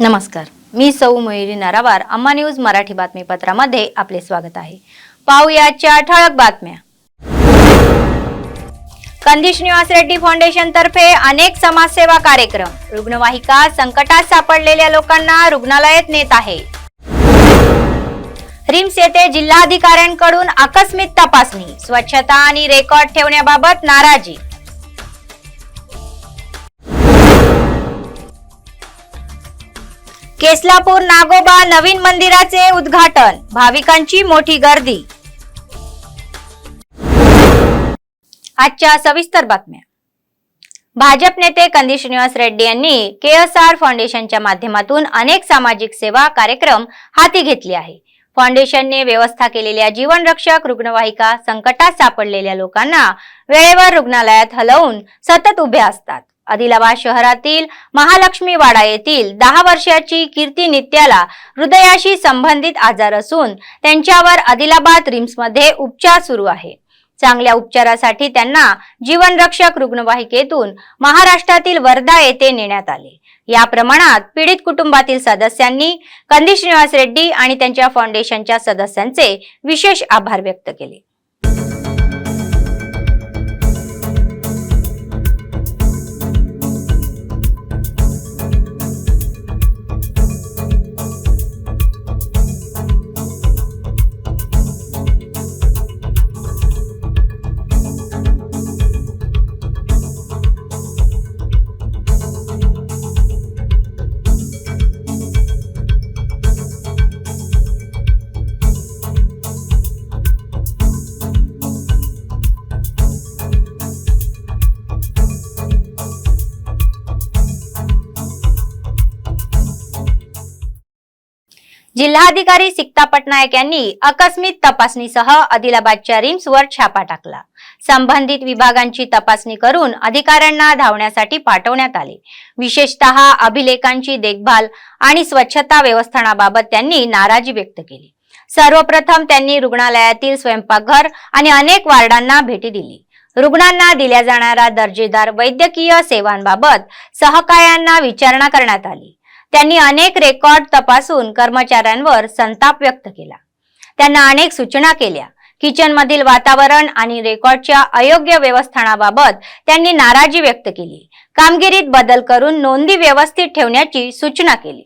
नमस्कार, मी सौ मयुरी नरावार. अम्मा न्यूज मराठी बातमीपत्रामध्ये आपले स्वागत आहे. पाहुयाच्या ठळक बातम्या. कंदी श्रीनिवास रेड्डी फाउंडेशन तर्फे अनेक समाजसेवा कार्यक्रम. रुग्णवाहिका संकटात सापडलेल्या लोकांना रुग्णालयात नेत आहे. रिम्स येथे जिल्हाधिकाऱ्यांकडून आकस्मिक तपासणी. स्वच्छता आणि रेकॉर्ड ठेवण्याबाबत नाराजी. केसलापूर नागोबा नवीन मंदिराचे उद्घाटन. भाविकांची मोठी गर्दी. आजच्या सविस्तर बातम्या. भाजप नेते कंदी श्रीनिवास रेड्डी यांनी केएसआर फाउंडेशनच्या माध्यमातून अनेक सामाजिक सेवा कार्यक्रम हाती घेतले आहे. फाउंडेशनने व्यवस्था केलेल्या जीवनरक्षक रुग्णवाहिका संकटात सापडलेल्या लोकांना वेळेवर रुग्णालयात हलवून सतत उभे असतात. आदिलाबाद शहरातील महालक्ष्मी वाडा येथील 10 वर्षाची कीर्ती नित्याला हृदयाशी संबंधित आजार असून त्यांच्यावर आदिलाबाद रिम्समध्ये उपचार सुरू आहे. चांगल्या उपचारासाठी त्यांना जीवनरक्षक रुग्णवाहिकेतून महाराष्ट्रातील वर्धा येथे नेण्यात आले. या प्रमाणात पीडित कुटुंबातील सदस्यांनी कंदी श्रीनिवास रेड्डी आणि त्यांच्या फाउंडेशनच्या सदस्यांचे विशेष आभार व्यक्त केले. जिल्हाधिकारी सिक्ता पटनायक यांनी आकस्मिक तपासणीसह आदिलाबादच्या रिम्सवर छापा टाकला. संबंधित विभागांची तपासणी करून अधिकाऱ्यांना धावण्यासाठी पाठवण्यात आले. विशेषतः अभिलेखांची देखभाल आणि स्वच्छता व्यवस्थापनाबाबत त्यांनी नाराजी व्यक्त केली. सर्वप्रथम त्यांनी रुग्णालयातील स्वयंपाकघर आणि अनेक वार्डांना भेटी दिली. रुग्णांना दिल्या जाणाऱ्या दर्जेदार वैद्यकीय सेवांबाबत सहकार्यांना विचारणा करण्यात आली. त्यांनी अनेक रेकॉर्ड तपासून कर्मचाऱ्यांवर संताप व्यक्त केला. त्यांना अनेक सूचना केल्या. किचन मधील वातावरण आणि रेकॉर्डच्या अयोग्य व्यवस्थापनाबाबत त्यांनी नाराजी व्यक्त केली. कामगिरीत बदल करून नोंदी व्यवस्थित ठेवण्याची सूचना केली.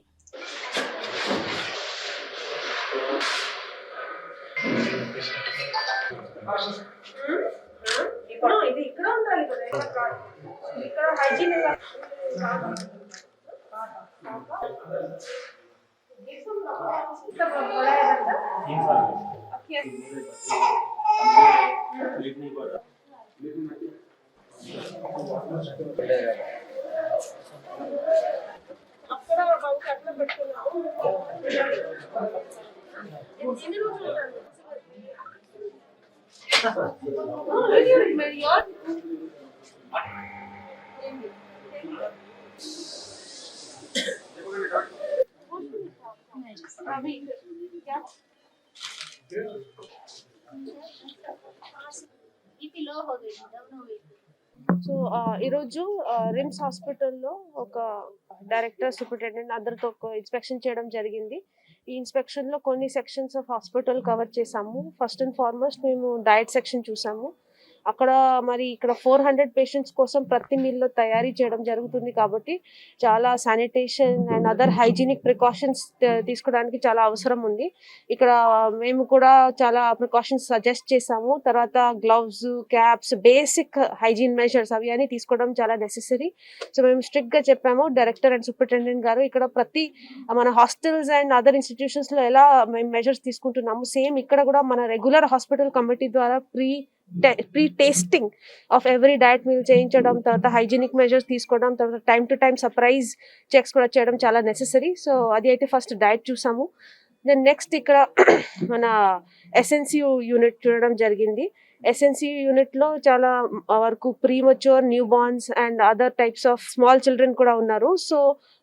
సో ఈరోజు రిమ్స్ హాస్పిటల్లో ఒక డైరెక్టర్ సూపరింటెండెంట్ అందరితో ఒక ఇన్స్పెక్షన్ చేయడం జరిగింది. ఈ ఇన్స్పెక్షన్లో కొన్ని సెక్షన్స్ ఆఫ్ హాస్పిటల్ కవర్ చేసాము. ఫస్ట్ అండ్ ఫార్మోస్ట్ మేము డయట్ సెక్షన్ చూసాము. అక్కడ మరి ఇక్కడ 400 పేషెంట్స్ కోసం ప్రతి మీల్లో తయారీ చేయడం జరుగుతుంది కాబట్టి చాలా sanitation and other hygienic precautions తీసుకోవడానికి చాలా అవసరం ఉంది. ఇక్కడ మేము కూడా చాలా ప్రికాషన్స్ సజెస్ట్ చేసాము. తర్వాత gloves, caps, basic hygiene measures అవి అని తీసుకోవడం చాలా నెసెసరీ. సో మేము స్ట్రిక్ట్గా చెప్పాము. డైరెక్టర్ అండ్ సూపరింటెండెంట్ గారు ఇక్కడ ప్రతి మన హాస్టల్స్ అండ్ అదర్ ఇన్స్టిట్యూషన్స్లో ఎలా మేము మెజర్స్ తీసుకుంటున్నాము సేమ్ ఇక్కడ కూడా మన రెగ్యులర్ హాస్పిటల్ కమిటీ ద్వారా pre tasting of every diet meal చేయించడం, తర్వాత హైజీనిక్ మెజర్స్ తీసుకోవడం, తర్వాత time to time surprise checks కూడా చేయడం చాలా నెసెసరీ. సో అది అయితే ఫస్ట్ డయట్ చూసాము. దెన్ నెక్స్ట్ ఇక్కడ మన ఎస్ఎన్సియు యూనిట్ చూడడం జరిగింది. ఎస్ఎన్సియు యూనిట్లో చాలా వరకు premature, newborns and other types of small children కూడా ఉన్నారు. సో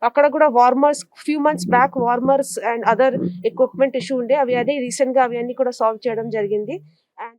అక్కడ కూడా warmers few months back warmers and other equipment issue ఉండే అవి రీసెంట్గా అవి అన్ని కూడా సాల్వ్ చేయడం జరిగింది. అండ్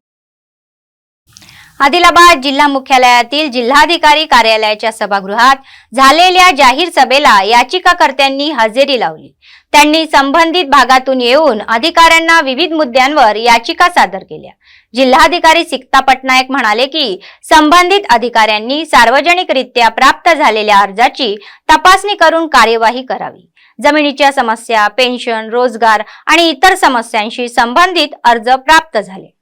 आदिलाबाद जिल्हा मुख्यालयातील जिल्हाधिकारी कार्यालयाच्या सभागृहात झालेल्या जाहीर सभेला याचिकाकर्त्यांनी हजेरी लावली। त्यांनी संबंधित भागातून येऊन अधिकाऱ्यांना विविध मुद्द्यांवर याचिका सादर केल्या। जिल्हाधिकारी सिक्ता पटनायक म्हणाले की संबंधित अधिकाऱ्यांनी सार्वजनिकरित्या प्राप्त झालेल्या अर्जाची तपासणी करून कार्यवाही करावी। जमिनीच्या समस्या, पेन्शन, रोजगार आणि इतर समस्यांशी संबंधित अर्ज प्राप्त झाले।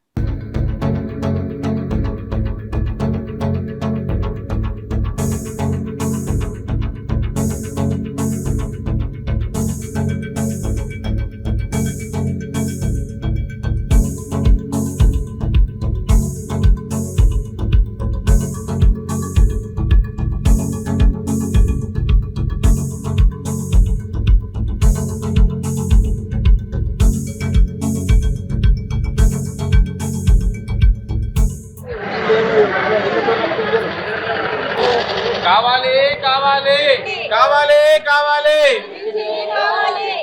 కావాలి కావాలి కావాలి కావాలి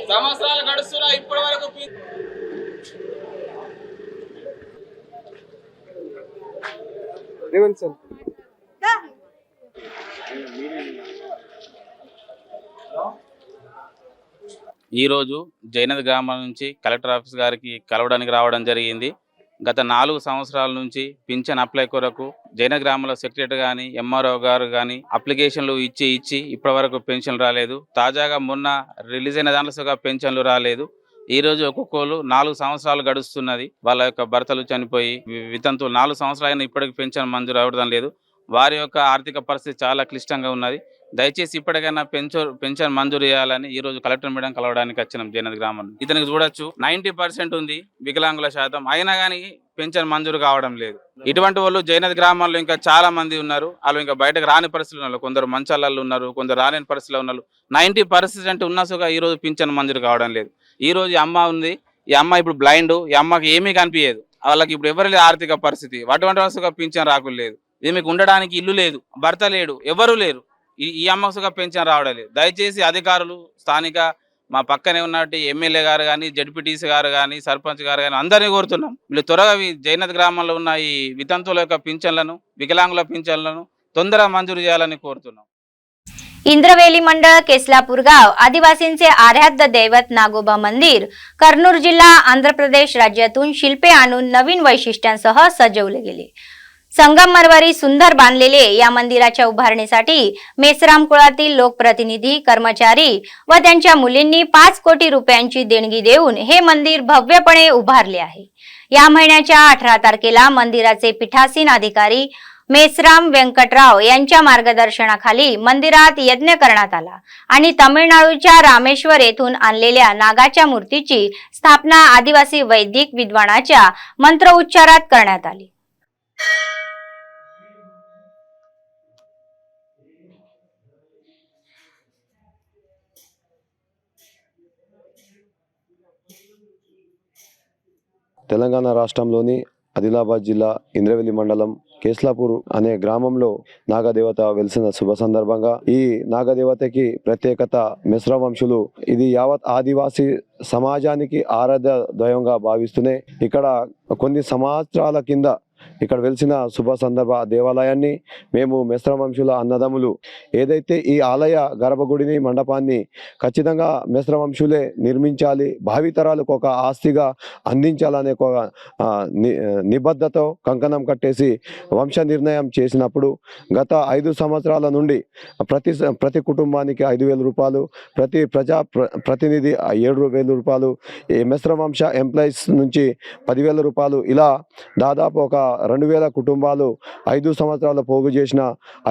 సంవత్సరాలు గడుస్తున్నా ఇప్పటి వరకు రేవంత్ సార్ ఈరోజు జైనద్ గ్రామం నుంచి కలెక్టర్ ఆఫీస్ గారికి కలవడానికి రావడం జరిగింది। గత 4 సంవత్సరాల నుంచి పింఛన్ అప్లై కొరకు జైనద్ గ్రామంలో సెక్రటరీ కానీ ఎంఆర్ఓ గారు కానీ అప్లికేషన్లు ఇచ్చి ఇప్పటి వరకు పెన్షన్లు రాలేదు। తాజాగా మొన్న రిలీజ్ అయిన దాంట్లో పెన్షన్లు రాలేదు। ఈ రోజు ఒక్కొక్కరు 4 సంవత్సరాలు గడుస్తున్నది। వాళ్ళ యొక్క భర్తలు చనిపోయి వితంతులు 4 సంవత్సరాలైనా ఇప్పటికి పెన్షన్ మంజూరు అవ్వడం లేదు। వారి యొక్క ఆర్థిక పరిస్థితి చాలా క్లిష్టంగా ఉన్నది। దయచేసి ఇప్పటికైనా పెన్షన్ మంజూరు చేయాలని ఈ రోజు కలెక్టర్ మేడం కలవడానికి వచ్చినాం జైనద్ గ్రామం। ఇతనికి చూడొచ్చు 90% ఉంది వికలాంగుల శాతం, అయినా కానీ పెన్షన్ మంజూరు కావడం లేదు। ఇటువంటి వాళ్ళు జైనద్ గ్రామాల్లో ఇంకా చాలా మంది ఉన్నారు। వాళ్ళు ఇంకా బయటకు రాని పరిస్థితులు ఉన్నారు, కొందరు మంచాలలో ఉన్నారు, కొందరు రాలేని పరిస్థితిలో ఉన్నారు। 90% ఉన్నా సుగా ఈ రోజు పెన్షన్ మంజూరు కావడం లేదు। ఈ రోజు ఈ అమ్మ ఉంది, ఈ అమ్మ ఇప్పుడు బ్లైండ్, ఈ అమ్మకి ఏమీ కనిపించదు, వాళ్ళకి ఇప్పుడు ఎవరు లేదు ఆర్థిక పరిస్థితి, అటువంటి వాళ్ళసుగా పెన్షన్ రాకులేదు। ఈమెకు ఉండడానికి ఇల్లు లేదు, భర్త లేడు, ఎవరు లేరు, ఈ అమ్మసుగా పెన్షన్ రావడం లేదు। దయచేసి అధికారులు, స్థానిక మా పక్కనే ఉన్నట్టు ఎమ్మెల్యే గారు కానీ, జడ్పీటీసీ గారు కానీ, సర్పంచ్ గారు కానీ అందరినీ కోరుతున్నాం, వీళ్ళు త్వరగా జైనద్ గ్రామంలో ఉన్న ఈ వితంతువుల యొక్క పింఛన్లను, వికలాంగుల పింఛన్లను తొందరగా మంజూరు చేయాలని కోరుతున్నాం। इंद्रवेली मंडळ केसलापूर गाव आदिवासींचे आराध्य दैवत नागोबा मंदिर कर्नूल जिल्हा आंध्र प्रदेश राज्यातून शिल्पे आणून नवीन वैशिष्ट्यांसह सजवले गेले। संगमरवरी सुंदर बांधलेले या मंदिराच्या उभारणीसाठी मेसराम कुळातील लोकप्रतिनिधी, कर्मचारी व त्यांच्या मुलींनी 5 कोटी रुपयांची देणगी देऊन हे मंदिर भव्यपणे उभारले आहे। या महिन्याच्या 18 तारखेला मंदिराचे पीठासीन अधिकारी मेसराम वेंकटराव यांच्या मार्गदर्शनाखाली मंदिरात यज्ञ करण्यात आला आणि तमिळनाडूच्या रामेश्वर येथून आणलेल्या नागाच्या मूर्तीची स्थापना आदिवासी वैदिक विद्वानाच्या मंत्रोच्चारात करण्यात आली। తెలంగాణ రాష్ట్రంలోని ఆదిలాబాద్ జిల్లా ఇంద్రవెల్లి మండలం కేస్లాపూర్ అనే గ్రామంలో నాగదేవత వెలిసిన శుభ సందర్భంగా ఈ నాగదేవతకి ప్రత్యేకత మిశ్ర వంశులు ఇది యావత్ ఆదివాసీ సమాజానికి ఆరాధ్య దైవంగా భావిస్తూనే ఇక్కడ కొన్ని సంవత్సరాల కింద ఇక్కడ వెలిసిన శుభ సందర్భ దేవాలయాన్ని మేము మిశ్ర వంశుల అన్నదమ్ములు ఏదైతే ఈ ఆలయ గర్భగుడిని మండపాన్ని ఖచ్చితంగా మిశ్ర వంశులే నిర్మించాలి, భావితరాలకు ఒక ఆస్తిగా అందించాలనే ఒక నిబద్ధతతో కంకణం కట్టేసి వంశ నిర్ణయం చేసినప్పుడు గత 5 సంవత్సరాల నుండి ప్రతి కుటుంబానికి 5,000 రూపాయలు, ప్రతి ప్రతినిధి 7,000 రూపాయలు, ఈ మిశ్ర వంశ ఎంప్లాయీస్ నుంచి 10,000 రూపాయలు, ఇలా దాదాపు ఒక 2,000 కుటుంబాలు 5 సంవత్సరాల పోగు చేసిన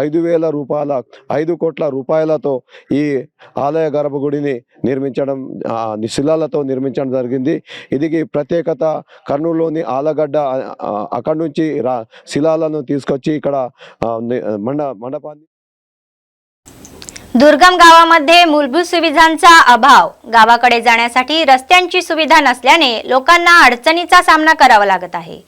5,000 రూపాయల 5 కోట్ల రూపాయలతో ఈ ఆలయ గర్భగుడిని నిర్మించడం, శిలాలతో నిర్మించడం జరిగింది। ఇది ప్రత్యేకత కర్నూలులోని ఆలగడ్డ అక్కడి నుంచి శిలాలను తీసుకొచ్చి ఇక్కడ మండపాన్ని दुर्गम गावामध्ये मूलभूत सुविधांचा अभाव, गावाकडे जाण्यासाठी रस्त्यांची सुविधा नसल्याने लोकांना अडचणीचा सामना करावा लागत आहे।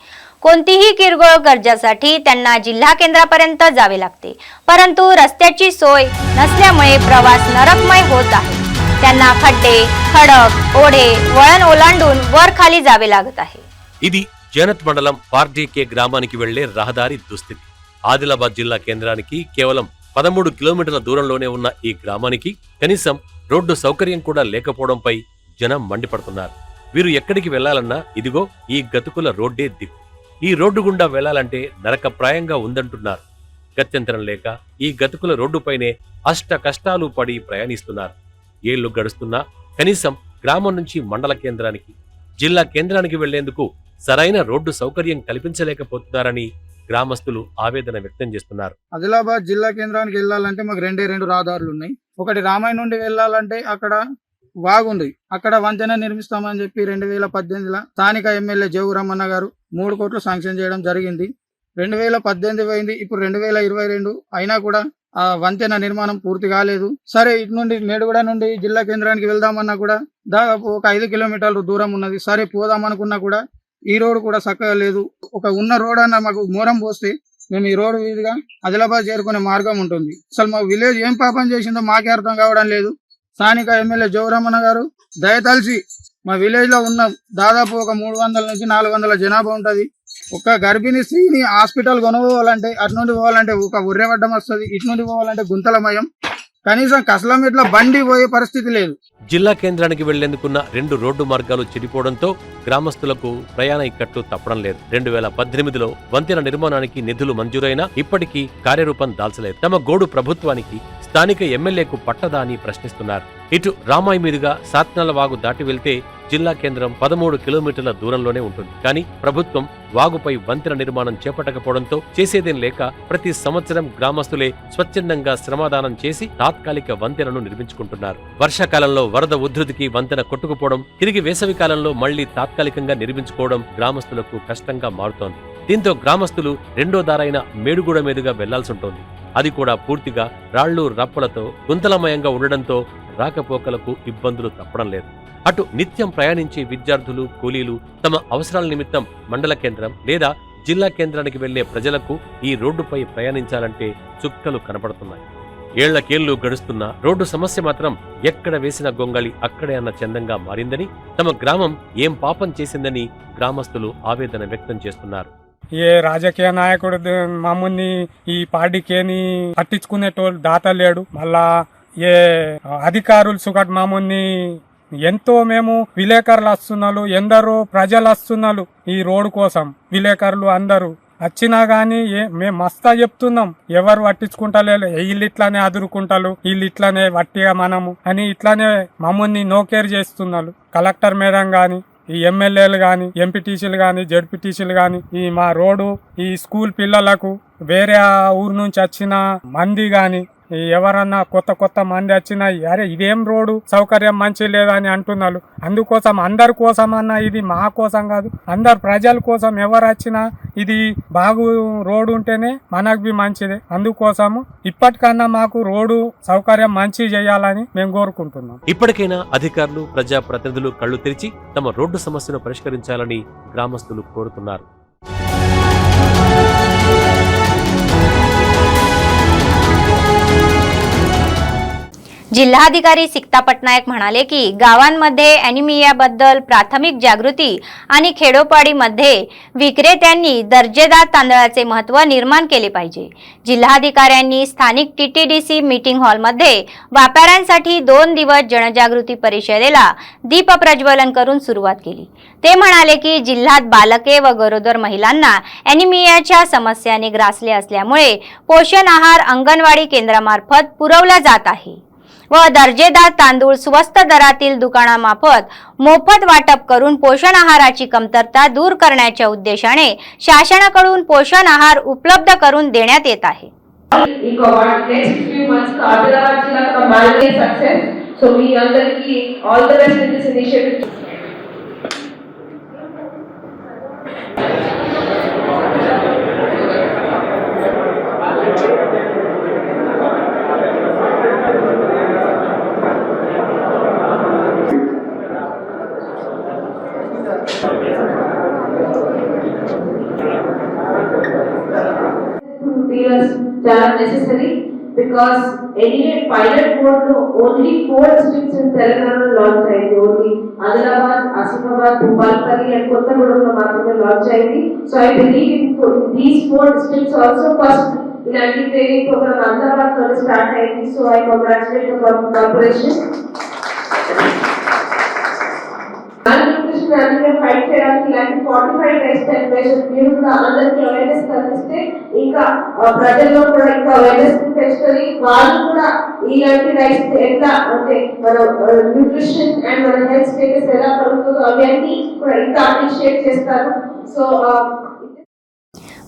कोणतीही किरकोळ गरजासाठी त्यांना जिल्हा केंद्रापर्यंत जावे लागते, परंतु रस्त्याची सोय नसल्यामुळे प्रवास नरकमय होत आहे। त्यांना खड्डे, खडक, ओढे, वळण ओलांडून वर खाली जावे लागत आहे। ఇది జనత్ మండలం పార్డీకే గ్రామానికి వెళ్లే రహదారి దుస్థితి. ఆదిలాబాద్ జిల్లా కేంద్రానికి కేవలం 13 కిలోమీటర్ల దూరంలోనే ఉన్న ఈ గ్రామానికి కనీసం రోడ్డు సౌకర్యం కూడా లేకపోవడంపై జనం మండిపడుతున్నారు. వీరు ఎక్కడికి వెళ్లాలన్నా ఇదిగో ఈ గతుకుల రోడ్డే దిక్కు. ఈ రోడ్డు గుండా వెళ్లాలంటే నరకప్రాయంగా ఉందంటున్నారు. గత్యంతరం లేక ఈ గతుకుల రోడ్డుపైనే అష్ట కష్టాలు పడి ప్రయాణిస్తున్నారు. ఏళ్లు గడుస్తున్నా కనీసం గ్రామం నుంచి మండల కేంద్రానికి, జిల్లా కేంద్రానికి వెళ్లేందుకు సరైన రోడ్డు సౌకర్యం కల్పించలేకపోతున్నారని గ్రామస్తులు ఆవేదన వ్యక్తం చేస్తున్నారు. ఆదిలాబాద్ జిల్లా కేంద్రానికి వెళ్ళాలంటే మాకు రెండు రహదారులు ఉన్నాయి. ఒకటి రామాయణ నుండి వెళ్ళాలంటే అక్కడ వాగుంది, అక్కడ వంతెన నిర్మిస్తామని చెప్పి 2018లో స్థానిక ఎమ్మెల్యే జోగురామన్న గారు 3 కోట్లు శాంక్షన్ చేయడం జరిగింది. 2018 పోయింది, ఇప్పుడు 2022 అయినా కూడా ఆ వంతెన నిర్మాణం పూర్తి కాలేదు. సరే, ఇటు నుండి మేడుగూడ నుండి జిల్లా కేంద్రానికి వెళ్దామన్నా కూడా దాదాపు ఒక 5 కిలోమీటర్లు దూరం ఉన్నది. సరే, పోదామనుకున్నా కూడా ఈ రోడ్డు కూడా చక్కగా లేదు. ఒక ఉన్న రోడ్ అన్న మాకు మోరం పోస్తే మేము ఈ రోడ్డు వీధిగా ఆదిలాబాద్ చేరుకునే మార్గం ఉంటుంది. అసలు మా విలేజ్ ఏం పాపం చేసిందో మాకే అర్థం కావడం లేదు. స్థానిక ఎమ్మెల్యే జోగురామన్న గారు దయతలిసి మా విలేజ్ లో ఉన్న దాదాపు ఒక 300 నుంచి 400 జనాభా ఉంటది. ఒక గర్భిణీ స్త్రీని హాస్పిటల్ కొనుక్కోవాలంటే అటు నుండి పోవాలంటే ఒక ఉర్రెవడ్డం వస్తుంది, ఇటు నుండి పోవాలంటే గుంతలమయం. కనీసం కసలమెట్ల బండి పోయే పరిస్థితి లేదు. జిల్లా కేంద్రానికి వెళ్లేందుకున్న 2 రోడ్డు మార్గాలు చెడిపోవడంతో గ్రామస్తులకు ప్రయాణ ఇక్కట్లు తప్పడం లేదు. 2018లో వంతెన నిర్మాణానికి నిధులు మంజూరైనా ఇప్పటికీ కార్యరూపం దాల్చలేదు. తమ గోడు ప్రభుత్వానికి, స్థానిక ఎమ్మెల్యేకు పట్టదా అని ప్రశ్నిస్తున్నారు. ఇటు రామాయి మీదుగా సాత్నాల వాగు దాటి వెళ్తే జిల్లా కేంద్రం 13 కిలోమీటర్ల దూరంలోనే ఉంటుంది. కానీ ప్రభుత్వం వాగుపై వంతెన నిర్మాణం చేపట్టకపోవడంతో చేసేదేం లేక ప్రతి సంవత్సరం గ్రామస్తులే స్వచ్ఛందంగా శ్రమదానం చేసి తాత్కాలిక వంతెనను నిర్మించుకుంటున్నారు. వర్షాకాలంలో వరద ఉధృతికి వంతెన కొట్టుకుపోవడం, తిరిగి వేసవి కాలంలో మళ్లీ తాత్కాలికంగా నిర్మించుకోవడం గ్రామస్తులకు కష్టంగా మారుతోంది. దీంతో గ్రామస్తులు రెండో దారైన మేడుగూడ మీదుగా వెళ్లాల్సి ఉంటుంది. అది కూడా పూర్తిగా రాళ్లు రప్పలతో గుంతలమయంగా ఉండడంతో రాకపోకలకు ఇబ్బందులు తప్పడం లేదు. అటు నిత్యం ప్రయాణించే విద్యార్థులు, కూలీలు తమ అవసరాల నిమిత్తం మండల కేంద్రం లేదా జిల్లా కేంద్రానికి వెళ్లే ప్రజలకు ఈ రోడ్డుపై ప్రయాణించాలంటే చుక్కలు కనపడుతున్నాయి. ఏళ్లకేళ్లు గడుస్తున్న రోడ్డు సమస్య మాత్రం ఎక్కడ వేసిన గొంగళి అక్కడే అన్న చందంగా మారిందని, తమ గ్రామం ఏం పాపం చేసిందని గ్రామస్తులు ఆవేదన వ్యక్తం చేస్తున్నారు. ఏ రాజకీయ నాయకుడు మమ్మల్ని ఈ పార్టీకేని పట్టించుకునేటోళ్ళు దాత లేడు. మళ్ళా ఏ అధికారులు సుగట్ మమ్మల్ని ఎంతో మేము విలేకరులు వస్తున్నారు, ఎందరో ప్రజలు వస్తున్నారు ఈ రోడ్డు కోసం. విలేకరులు అందరూ వచ్చినా గానీ మేము మస్తా చెప్తున్నాం, ఎవరు పట్టించుకుంటలేదు. వీళ్ళు ఇట్లానే అదురుకుంటారు, వీళ్ళు ఇట్లానే వట్టిగా మనము అని ఇట్లానే మమ్మల్ని నోకేర్ చేస్తున్నారు. కలెక్టర్ మేడం గాని, ఈ ఎమ్మెల్యేలు గాని, ఎంపీటీసీలు గాని, జడ్పీటీసీలు గాని, ఈ మా రోడ్డు ఈ స్కూల్ పిల్లలకు వేరే ఊరు నుంచి వచ్చిన మంది గాని, ఎవరన్నా కొత్త మంది వచ్చినా అరే ఇదేం రోడ్డు సౌకర్యం మంచి లేదని అంటున్నారు. అందుకోసం అందరి కోసం అన్నా, ఇది మా కోసం కాదు, అందరు ప్రజల కోసం. ఎవరు వచ్చినా ఇది బాగు రోడ్డు ఉంటేనే మనకు మంచిదే. అందుకోసము ఇప్పటికన్నా మాకు రోడ్డు సౌకర్యం మంచి చేయాలని మేము కోరుకుంటున్నాం. ఇప్పటికైనా అధికారులు, ప్రజాప్రతినిధులు కళ్లు తెరిచి తమ రోడ్డు సమస్యను పరిష్కరించాలని గ్రామస్తులు కోరుతున్నారు. जिल्हाधिकारी सिक्ता पटनायक म्हणाले की गावांमध्ये ॲनिमियाबद्दल प्राथमिक जागृती आणि खेडोपाडीमध्ये विक्रेत्यांनी दर्जेदार तांदळाचे महत्त्व निर्माण केले पाहिजे. जिल्हाधिकाऱ्यांनी स्थानिक TTDC मीटिंग हॉलमध्ये व्यापाऱ्यांसाठी 2 दिवस जनजागृती परिषदेला दीप प्रज्वलन करून सुरुवात केली. ते म्हणाले की जिल्ह्यात बालके व गरोदर महिलांना ॲनिमियाच्या समस्याने ग्रासले असल्यामुळे पोषण आहार अंगणवाडी केंद्रामार्फत पुरवला जात आहे व दर्जेदार तांदूळ स्वस्त दरातील दुकानामार्फत मोफत वाटप करून पोषण आहाराची कमतरता दूर करण्याच्या उद्देशाने शासनाकडून पोषण आहार उपलब्ध करून देण्यात येत आहे. necessary because anyway pilot mode only 4 districts in Telangana launch ayyindi. Only Adilabad, Asifabad, Bhupalpalli and Kottagudem lo maatrame launch ayyindi. So I believe in these 4 districts also first in anti-training program Ahmedabad lo start ayyindi. So I congratulate the corporation. Malnutrition anemia fight చేయడానికి ఇలాంటి 45 lifestyle measures మీరు కూడా అందరికీ awareness కల్పిస్తే ఇంకా ప్రజల్లో కూడా ఇంకా అవేర్నెస్ పెంచుతుంది. వాళ్ళు కూడా ఇలాంటి రైస్ ఎట్లా అంటే మన న్యూట్రిషన్ అండ్ మన హెల్త్ స్టేటస్ ఎలా పడుతుందో అవన్నీ కూడా ఇంకా అప్రిషియేట్ చేస్తారు. సో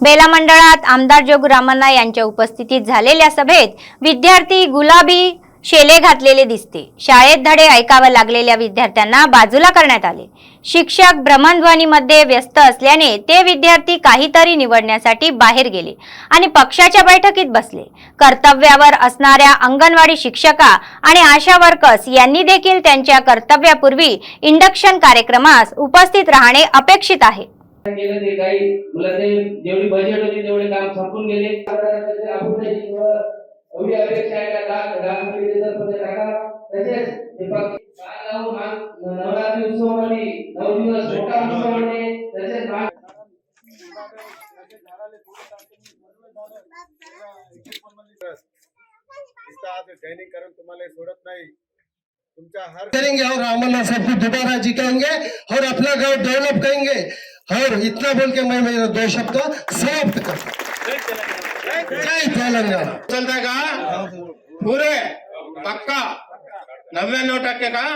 बेला मंडळात आमदार जोगू रामण्णा यांच्या उपस्थितीत झालेल्या सभेत विद्यार्थी गुलाबी शेले घातलेले दिसते. शाळेत धडे ऐकावे लागलेल्या विद्यार्थ्यांना बाजूला करण्यात आले. शिक्षक भ्रमणध्वनीमध्ये व्यस्त असल्याने ते विद्यार्थी काहीतरी निवडण्यासाठी बाहेर गेले आणि पक्षाच्या बैठकीत बसले. कर्तव्यावर असणाऱ्या अंगणवाडी शिक्षिका आणि आशा वर्कर्स यांनी देखील त्यांच्या कर्तव्यापूर्वी इंडक्शन कार्यक्रमास उपस्थित राहणे अपेक्षित आहे. गेले ते काही मुलांचे जेवढी बजेट होती तेवढे काम संपून गेले. एवढी अपेक्षा आहे का टाका तसेच नवरात्री उत्सवामध्ये 9 दिवस मोठा उत्सव म्हणजे तसेच ट्रेनिंग करून तुम्हाला सोडत नाही. करेंगे और रामन्ना साहब को दोबारा जिताएंगे और अपना गांव डेवलप करेंगे. और इतना बोल के मैं मेरा 2 शब्द समाप्त करता हूं. जय तेलंगाना. चलता का पूरे पक्का 99% का.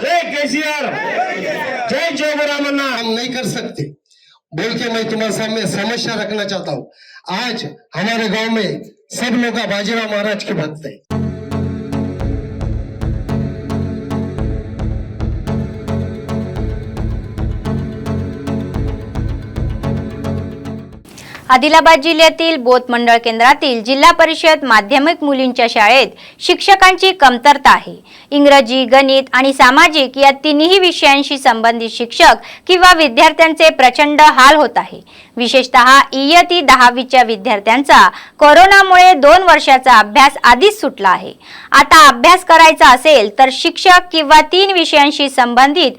जय केसीआर, जय जोगू रामन्ना. हम नहीं कर सकते बोल के मैं तुम्हारे सामने समस्या रखना चाहता हूँ. आज हमारे गांव में सब लोग बाजीराव महाराज के भक्त है. आदिलाबाद जिल्ह्यातील बोथ मंडळ केंद्रातील जिल्हा परिषद माध्यमिक मुलींच्या शाळेत शिक्षकांची कमतरता आहे. इंग्रजी, गणित आणि सामाजिक या तिन्ही विषयांशी संबंधित शिक्षक किंवा विद्यार्थ्यांचे प्रचंड हाल होत आहे. विशेषतः इयत्ता 10वीच्या विद्यार्थ्यांचा कोरोनामुळे 2 वर्षाचा अभ्यास आधीच सुटला आहे. आता अभ्यास करायचा असेल तर शिक्षक किंवा 3 विषयांशी संबंधित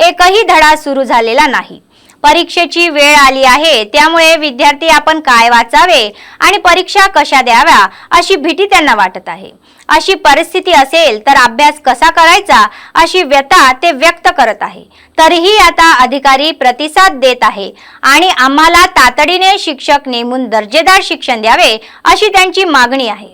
एकही धडा सुरू झालेला नाही. परीक्षेची वेळ आली आहे, त्यामुळे विद्यार्थी आपण काय वाचावे आणि परीक्षा कशा द्याव्या अशी भीती त्यांना वाटत आहे. अशी परिस्थिती असेल तर अभ्यास कसा करायचा अशी व्यथा ते व्यक्त करत आहे. तरीही आता अधिकारी प्रतिसाद देत आहे आणि आम्हाला तातडीने शिक्षक नेमून दर्जेदार शिक्षण द्यावे अशी त्यांची मागणी आहे.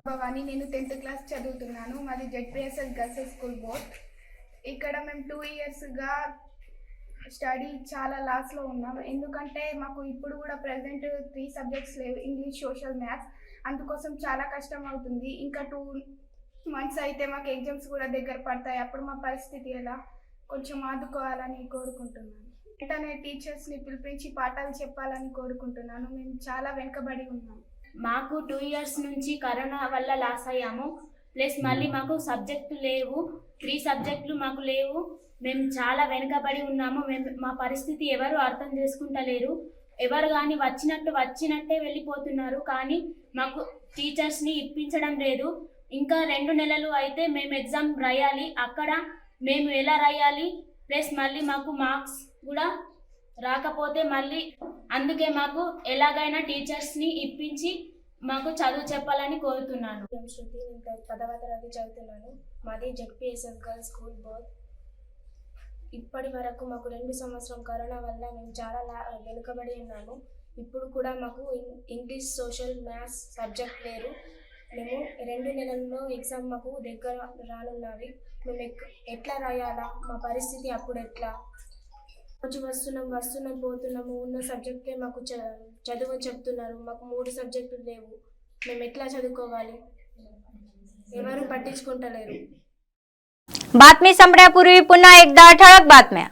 భవాని నేను 10th క్లాస్ చదువుతున్నాను. మాది జెడ్పీఎస్ఎస్ గర్ల్స్ స్కూల్ బోత్. ఇక్కడ మేము 2 ఇయర్స్గా స్టడీ చాలా లాస్లో ఉన్నాం. ఎందుకంటే మాకు ఇప్పుడు కూడా ప్రజెంట్ 3 సబ్జెక్ట్స్ లేవు, ఇంగ్లీష్, సోషల్, మ్యాథ్స్. అందుకోసం చాలా కష్టం అవుతుంది. ఇంకా 2 మంత్స్ అయితే మాకు ఎగ్జామ్స్ కూడా దగ్గర పడతాయి. అప్పుడు మా పరిస్థితి ఎలా కొంచెం ఆదుకోవాలని కోరుకుంటున్నాను. వెంటనే టీచర్స్ని పిలిపించి పాఠాలు చెప్పాలని కోరుకుంటున్నాను. మేము చాలా వెనుకబడి ఉన్నాం. మాకు 2 ఇయర్స్ నుంచి కరోనా వల్ల లాస్ అయ్యాము. ప్లస్ మళ్ళీ మాకు సబ్జెక్టు లేవు, 3 సబ్జెక్టులు మాకు లేవు. మేము చాలా వెనుకబడి ఉన్నాము. మా పరిస్థితి ఎవరు అర్థం చేసుకుంటలేరు. ఎవరు కానీ వచ్చినట్టే వెళ్ళిపోతున్నారు. కానీ మాకు టీచర్స్ని ఇప్పించడం లేదు. ఇంకా 2 నెలలు అయితే మేము ఎగ్జామ్ రాయాలి. అక్కడ మేము ఎలా రాయాలి? ప్లస్ మళ్ళీ మాకు మార్క్స్ కూడా రాకపోతే మళ్ళీ అందుకే మాకు ఎలాగైనా టీచర్స్ని ఇప్పించి మాకు చదువు చెప్పాలని కోరుతున్నాను. శృతి, నేను 10వ తరగతి చదువుతున్నాను. మాది జెడ్పీఎస్ఎస్ గర్ల్స్ స్కూల్ బోత్. ఇప్పటి వరకు మాకు 2 సంవత్సరం కరోనా వల్ల మేము చాలా వెనుకబడి ఉన్నాము. ఇప్పుడు కూడా మాకు ఇంగ్లీష్, సోషల్, మ్యాథ్స్ సబ్జెక్ట్ లేరు. మేము 2 నెలల్లో ఎగ్జామ్ మాకు దగ్గర రానున్నవి. మేము ఎట్లా రాయాలా? మా పరిస్థితి అప్పుడు ఎట్లా? రోజు వస్తున్నాం పోతున్నాము. ఉన్న సబ్జెక్టే మాకు చదువు చెప్తున్నారు. మాకు 3 సబ్జెక్టులు లేవు. మేము ఎట్లా చదువుకోవాలి? ఎవరు పట్టించుకుంటలేరు. बातमी संपण्यापूर्वी पुन्हा एकदा ठळक बातम्या.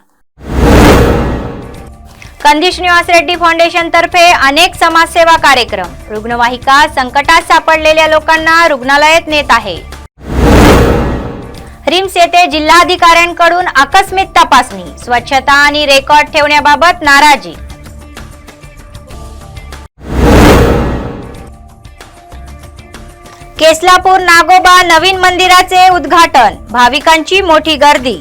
कंदिश निवास रेड्डी फाउंडेशन तर्फे अनेक समाजसेवा कार्यक्रम. रुग्णवाहिका संकटात सापडलेल्या लोकांना रुग्णालयात नेत आहे. रिम्स येथे जिल्हाधिकाऱ्यांकडून आकस्मिक तपासणी. स्वच्छता आणि रेकॉर्ड ठेवण्याबाबत नाराजी. केसलापूर नागोबा नवीन मंदिराचे उद्घाटन, भाविकांची मोठी गर्दी.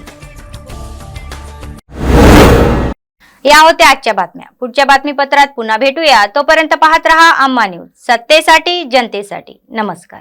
या होत्या आजच्या बातम्या. पुढच्या बातमीपत्रात पुन्हा भेटूया. तोपर्यंत पाहत रहा अम्मा न्यूज, सत्तेसाठी जनतेसाठी. नमस्कार.